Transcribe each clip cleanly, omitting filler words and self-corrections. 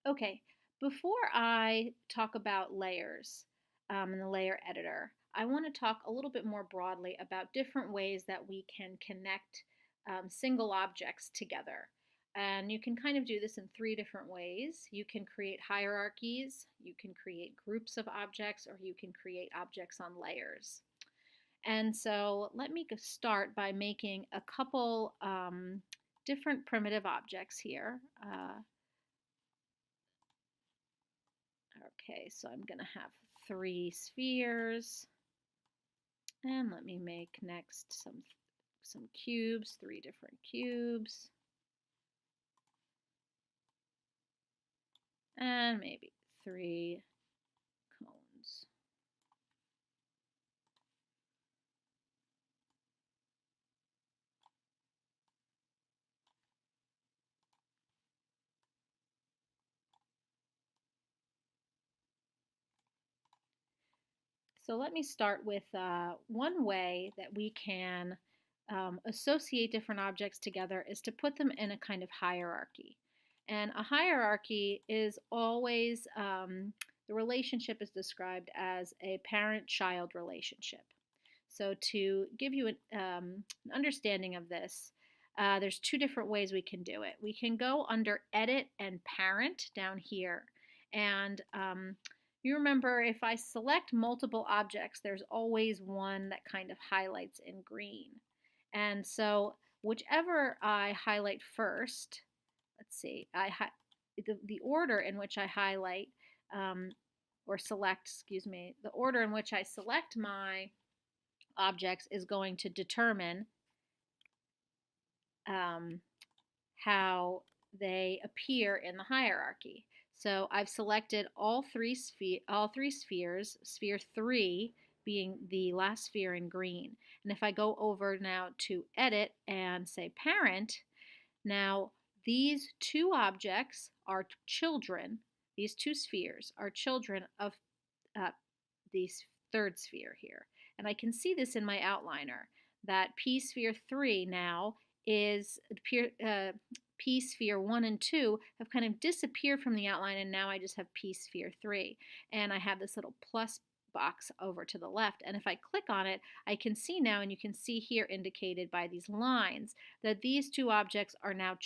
Okay, before I talk about layers in the layer editor, I want to talk a little bit more broadly about different ways that we can connect single objects together. And you can kind of do this in three different ways. You can create hierarchies, you can create groups of objects, or you can create objects on layers. And so let me start by making a couple different primitive objects here. Okay, so I'm going to have three spheres. And let me make next some cubes, three different cubes. And maybe three cones. So let me start with one way that we can associate different objects together is to put them in a kind of hierarchy. And a hierarchy is always, the relationship is described as a parent-child relationship. So to give you an understanding of this, there's two different ways we can do it. We can go under Edit and Parent down here. And you remember if I select multiple objects, there's always one that kind of highlights in green. And so whichever I highlight first, let's see, the order in which I highlight or select, excuse me, the order in which I select my objects is going to determine um, how they appear in the hierarchy. So I've selected all three spheres, sphere 3 being the last sphere in green. And if I go over now to edit and say parent, now these two objects are children, these two spheres are children of uh, the third sphere here. And I can see this in my outliner, that P sphere 3 now is P sphere 1 and 2 have kind of disappeared from the outline, and now I just have P sphere 3. And I have this little plus box over to the left, and if I click on it, I can see now, and you can see here indicated by these lines, that these two objects are now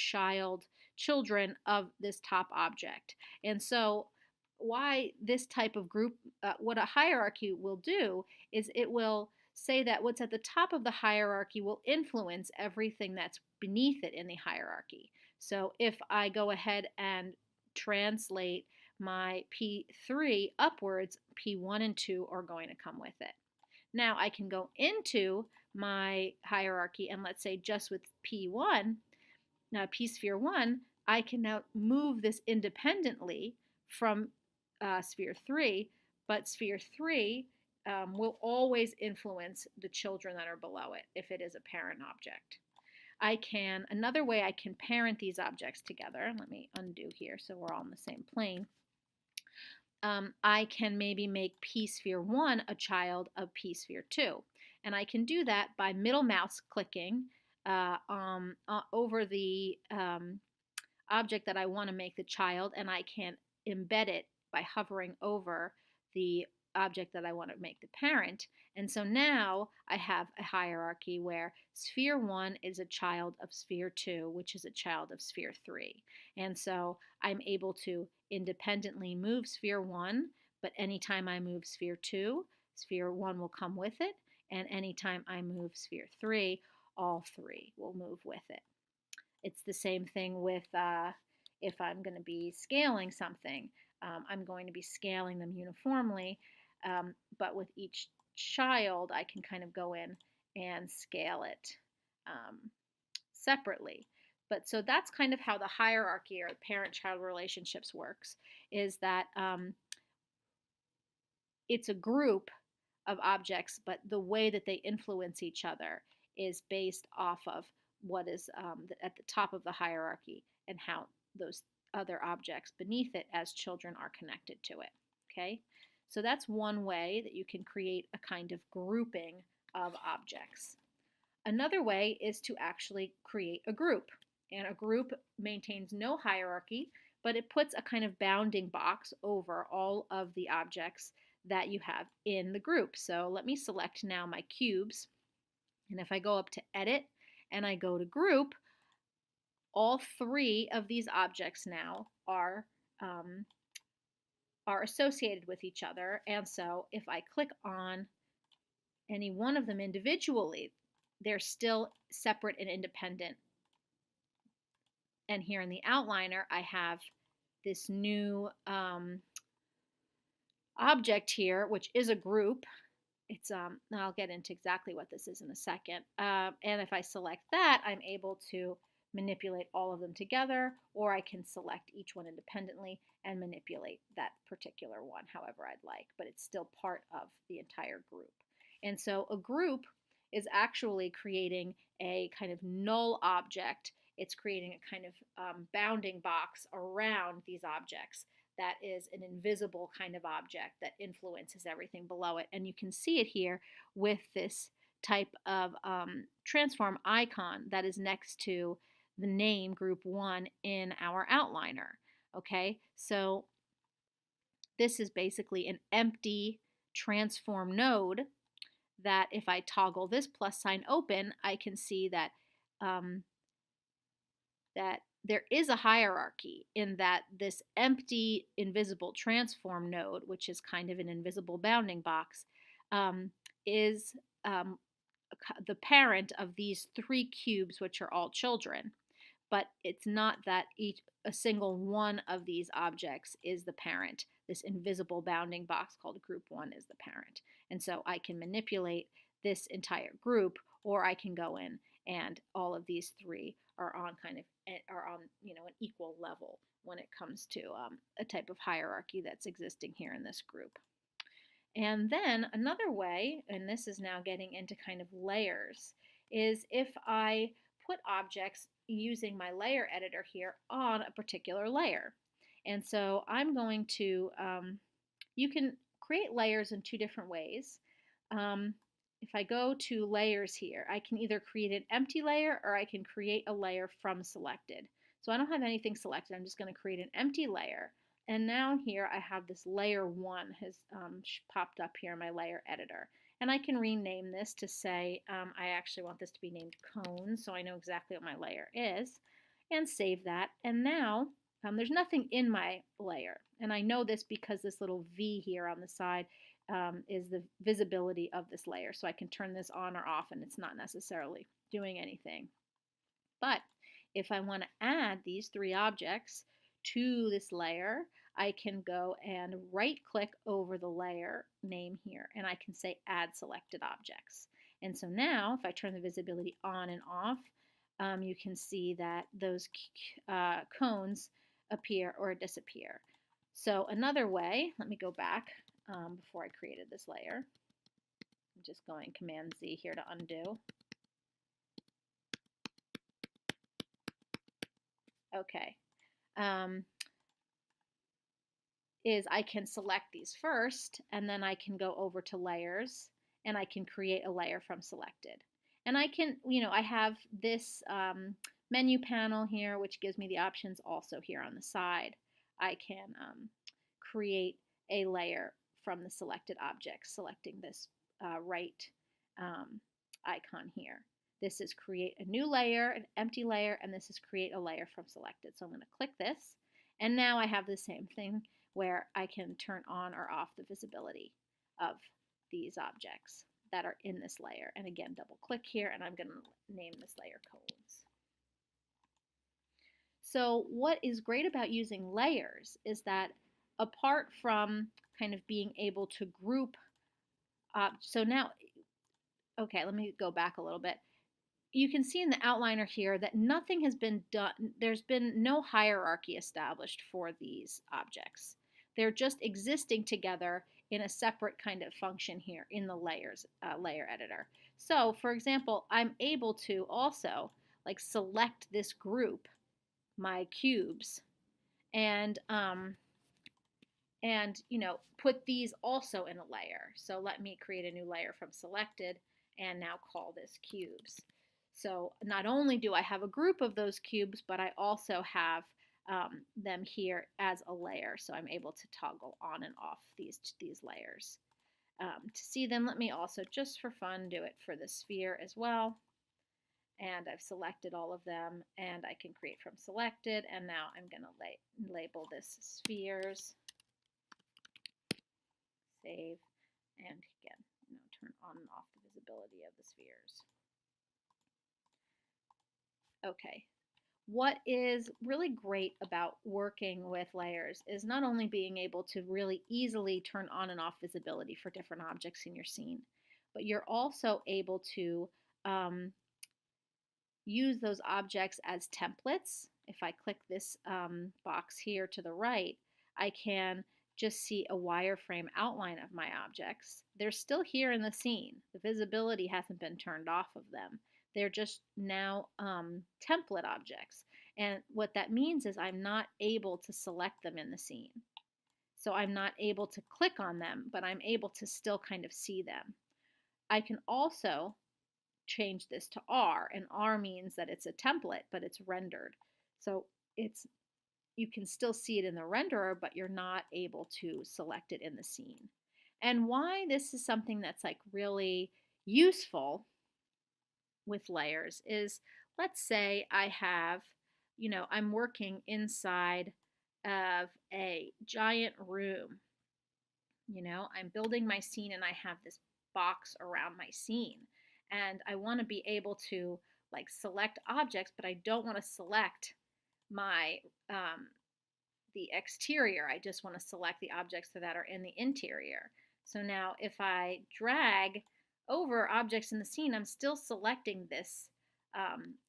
children of this top object. And so why this type of group, what a hierarchy will do is it will say that what's at the top of the hierarchy will influence everything that's beneath it in the hierarchy. So if I go ahead and translate my P3 upwards, P1 and 2 are going to come with it. Now I can go into my hierarchy and let's say just with P1, now P sphere 1, I can now move this independently from sphere 3, but sphere 3 will always influence the children that are below it if it is a parent object. Another way I can parent these objects together, let me undo here so we're all on the same plane. I can maybe make P sphere 1 a child of P sphere 2. And I can do that by middle mouse clicking over the object that I want to make the child, and I can embed it by hovering over the object that I want to make the parent. And so now I have a hierarchy where sphere 1 is a child of sphere 2, which is a child of sphere 3. And so I'm able to independently move sphere 1, but anytime I move sphere 2, sphere 1 will come with it, and anytime I move sphere 3, all three will move with it. It's the same thing with if I'm going to be scaling something. I'm going to be scaling them uniformly, but with each child, I can kind of go in and scale it separately. But so that's kind of how the hierarchy or parent-child relationships works, is that it's a group of objects, but the way that they influence each other is based off of what is at the top of the hierarchy and how those other objects beneath it as children are connected to it. Okay, so that's one way that you can create a kind of grouping of objects. Another way is to actually create a group, and a group maintains no hierarchy, but it puts a kind of bounding box over all of the objects that you have in the group. So let me select now my cubes, and if I go up to Edit and I go to Group, all three of these objects now are associated with each other. And so if I click on any one of them individually, they're still separate and independent. And here in the outliner, I have this new object here, which is a group. It's I'll get into exactly what this is in a second. And if I select that, I'm able to manipulate all of them together, or I can select each one independently and manipulate that particular one however I'd like, but it's still part of the entire group. And so a group is actually creating a kind of null object. It's creating a kind of bounding box around these objects that is an invisible kind of object that influences everything below it. And you can see it here with this type of transform icon that is next to the name group 1 in our outliner. Okay, so this is basically an empty transform node that if I toggle this plus sign open, I can see that that there is a hierarchy in that this empty invisible transform node, which is kind of an invisible bounding box, is the parent of these 3 cubes, which are all children. But it's not that a single one of these objects is the parent. This invisible bounding box called group 1 is the parent. And so I can manipulate this entire group, or I can go in and all of these 3 are on an equal level when it comes to a type of hierarchy that's existing here in this group. And then another way, and this is now getting into kind of layers, is if I put objects using my layer editor here on a particular layer. And so I'm going to, you can create layers in 2 different ways. If I go to layers here, I can either create an empty layer or I can create a layer from selected. So I don't have anything selected. I'm just going to create an empty layer. And now here I have this layer 1 has popped up here in my layer editor. And I can rename this to say, I actually want this to be named cone, so I know exactly what my layer is, and save that. And now there's nothing in my layer. And I know this because this little V here on the side is the visibility of this layer. So I can turn this on or off and it's not necessarily doing anything. But if I want to add these 3 objects to this layer, I can go and right click over the layer name here and I can say add selected objects. And so now if I turn the visibility on and off, you can see that those cones appear or disappear. So another way, let me go back before I created this layer. I'm just going Command Z here to undo. Okay. Is I can select these first, and then I can go over to layers, and I can create a layer from selected. And I can, I have this menu panel here, which gives me the options also here on the side. I can create a layer from the selected objects, selecting this right icon here. This is create a new layer, an empty layer, and this is create a layer from selected. So I'm going to click this, and now I have the same thing where I can turn on or off the visibility of these objects that are in this layer. And again, double click here, and I'm going to name this layer cones. So what is great about using layers is that apart from kind of being able to group, so now, okay, let me go back a little bit. You can see in the outliner here that nothing has been done. There's been no hierarchy established for these objects. They're just existing together in a separate kind of function here in the layers layer editor. So for example, I'm able to also like select this group, my cubes, and put these also in a layer. So let me create a new layer from selected and now call this cubes. So not only do I have a group of those cubes, but I also have them here as a layer. So I'm able to toggle on and off these layers. To see them, let me also, just for fun, do it for the sphere as well. And I've selected all of them, and I can create from selected, and now I'm going to label this spheres, save, and again, turn on and off the visibility of the spheres. Okay, what is really great about working with layers is not only being able to really easily turn on and off visibility for different objects in your scene, but you're also able to use those objects as templates. If I click this box here to the right, I can just see a wireframe outline of my objects. They're still here in the scene. The visibility hasn't been turned off of them. They're just now template objects. And what that means is I'm not able to select them in the scene. So I'm not able to click on them, but I'm able to still kind of see them. I can also change this to R, and R means that it's a template, but it's rendered. So you can still see it in the renderer, but you're not able to select it in the scene. And why this is something that's like really useful with layers is, let's say I have, I'm working inside of a giant room. I'm building my scene and I have this box around my scene. And I want to be able to like select objects, but I don't want to select my the exterior. I just want to select the objects that are in the interior. So now if I drag over objects in the scene, I'm still selecting this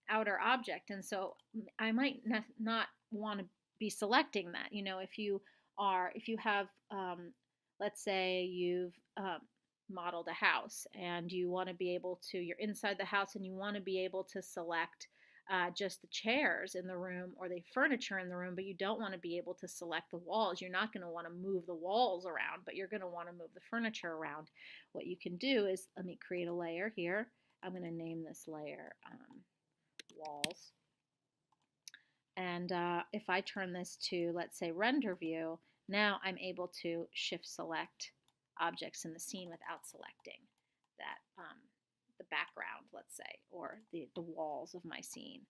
outer object. And so I might not want to be selecting that. If you have, let's say you've modeled a house and you want to be able to, you're inside the house and you want to be able to select just the chairs in the room or the furniture in the room, but you don't want to be able to select the walls. You're not going to want to move the walls around, but you're going to want to move the furniture around. What you can do is, let me create a layer here. I'm going to name this layer walls. And if I turn this to, let's say, render view, now I'm able to shift select objects in the scene without selecting that the background, let's say, or the walls of my scene,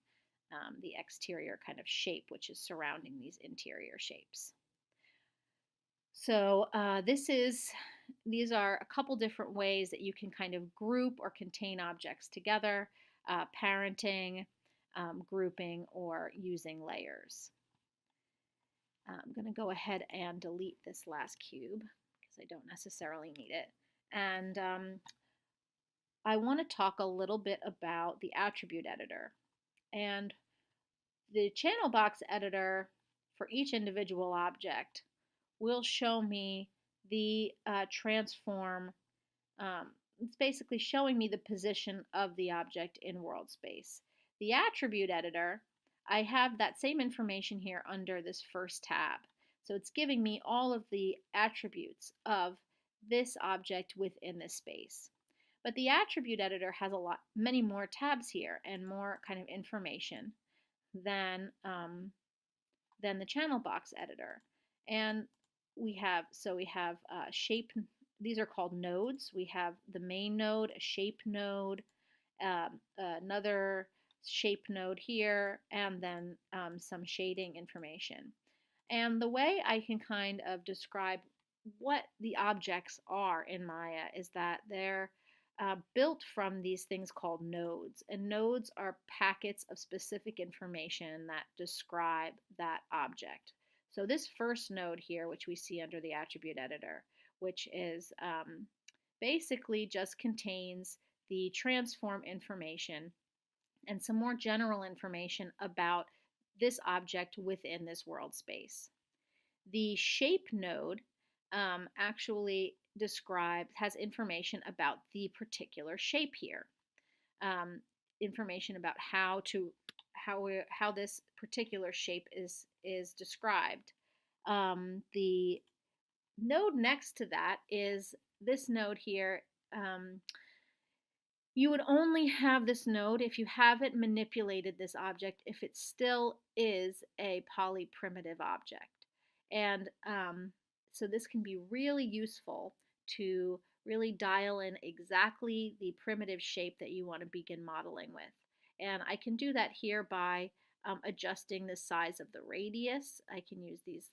the exterior kind of shape which is surrounding these interior shapes. So these are a couple different ways that you can kind of group or contain objects together, parenting, grouping, or using layers. I'm going to go ahead and delete this last cube because I don't necessarily need it. And I want to talk a little bit about the attribute editor. And the channel box editor for each individual object will show me the transform. It's basically showing me the position of the object in world space. The attribute editor, I have that same information here under this first tab. So it's giving me all of the attributes of this object within this space. But the attribute editor has many more tabs here and more kind of information than the channel box editor. And we have shape. These are called nodes. We have the main node, a shape node, another shape node here, and then some shading information. And the way I can kind of describe what the objects are in Maya is that they're built from these things called nodes. And nodes are packets of specific information that describe that object. So this first node here, which we see under the attribute editor, which is basically just contains the transform information and some more general information about this object within this world space. The shape node actually has information about the particular shape here, information about how this particular shape is described. The node next to that is this node here. You would only have this node if you haven't manipulated this object, if it still is a polyprimitive object. And so this can be really useful to really dial in exactly the primitive shape that you want to begin modeling with. And I can do that here by adjusting the size of the radius. I can use these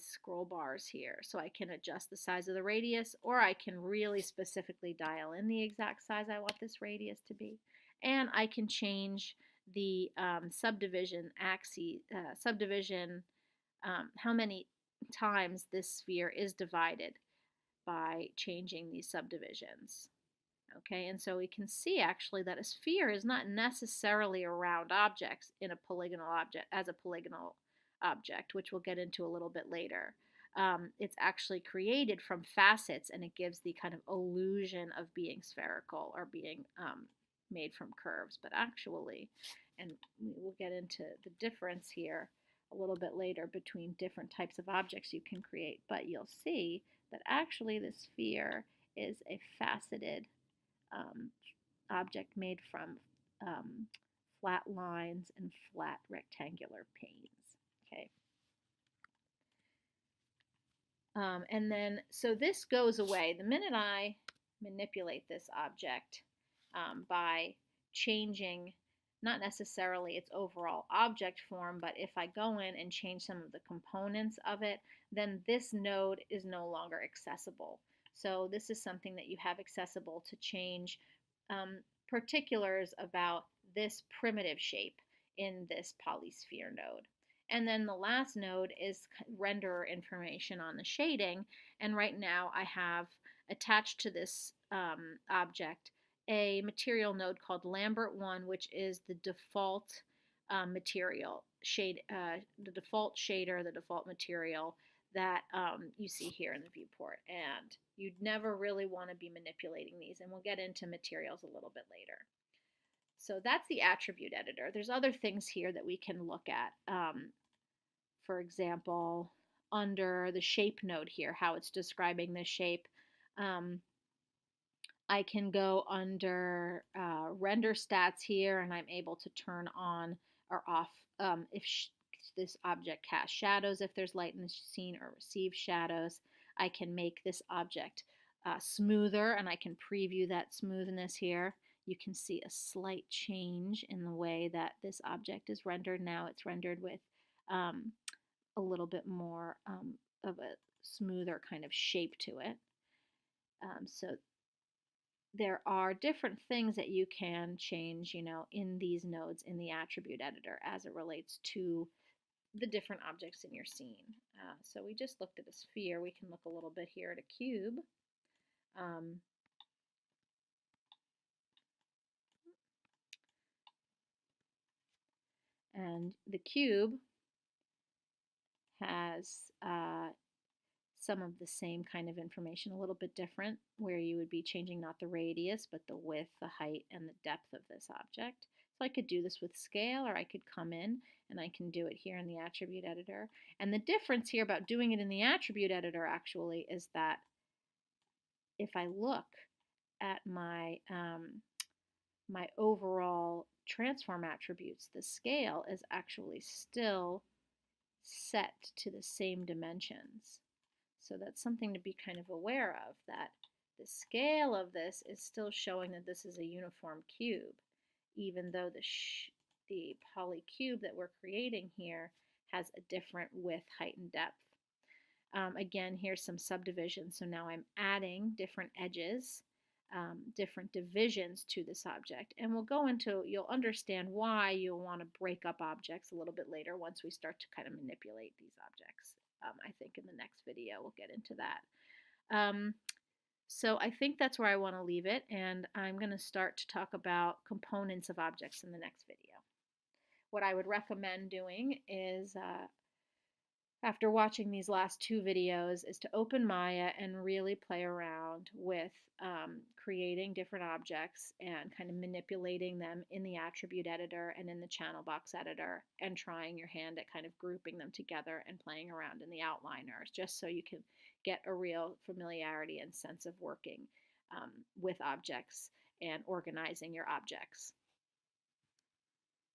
scroll bars here. So I can adjust the size of the radius, or I can really specifically dial in the exact size I want this radius to be. And I can change the subdivision, how many times this sphere is divided by changing these subdivisions. Okay, and so we can see actually that a sphere is not necessarily a round object in a polygonal object as a polygonal object, which we'll get into a little bit later. It's actually created from facets, and it gives the kind of illusion of being spherical or being made from curves. But actually, and we'll get into the difference here a little bit later between different types of objects you can create, but you'll see that actually the sphere is a faceted um, object made from um, flat lines and flat rectangular planes. Okay. And then, so this goes away. The minute I manipulate this object by changing not necessarily its overall object form, but if I go in and change some of the components of it, then this node is no longer accessible. So this is something that you have accessible to change particulars about this primitive shape in this polysphere node. And then the last node is render information on the shading. And right now I have attached to this object a material node called Lambert1, which is the default material shade, the default shader, the default material that you see here in the viewport. And you'd never really want to be manipulating these, and we'll get into materials a little bit later. So that's the attribute editor. There's other things here that we can look at. For example, under the shape node here, how it's describing the shape, I can go under render stats here, and I'm able to turn on or off if this object casts shadows, if there's light in the scene, or receive shadows. I can make this object smoother, and I can preview that smoothness here. You can see a slight change in the way that this object is rendered. Now it's rendered with a little bit more of a smoother kind of shape to it. So there are different things that you can change, in these nodes in the attribute editor as it relates to the different objects in your scene. So we just looked at a sphere. We can look a little bit here at a cube. And the cube has some of the same kind of information, a little bit different, where you would be changing not the radius, but the width, the height, and the depth of this object. So I could do this with scale, or I could come in and I can do it here in the attribute editor. And the difference here about doing it in the attribute editor actually is that if I look at my my overall transform attributes, the scale is actually still set to the same dimensions. So that's something to be kind of aware of, that the scale of this is still showing that this is a uniform cube, even though the polycube that we're creating here has a different width, height, and depth. Again, here's some subdivision. So now I'm adding different edges, different divisions to this object. And we'll go into, you'll understand why you'll want to break up objects a little bit later once we start to kind of manipulate these objects. I think in the next video we'll get into that. So I think that's where I want to leave it, and I'm going to start to talk about components of objects in the next video. What I would recommend doing is, after watching these last two videos, is to open Maya and really play around with creating different objects and kind of manipulating them in the attribute editor and in the channel box editor, and trying your hand at kind of grouping them together and playing around in the outliners, just so you can get a real familiarity and sense of working with objects and organizing your objects.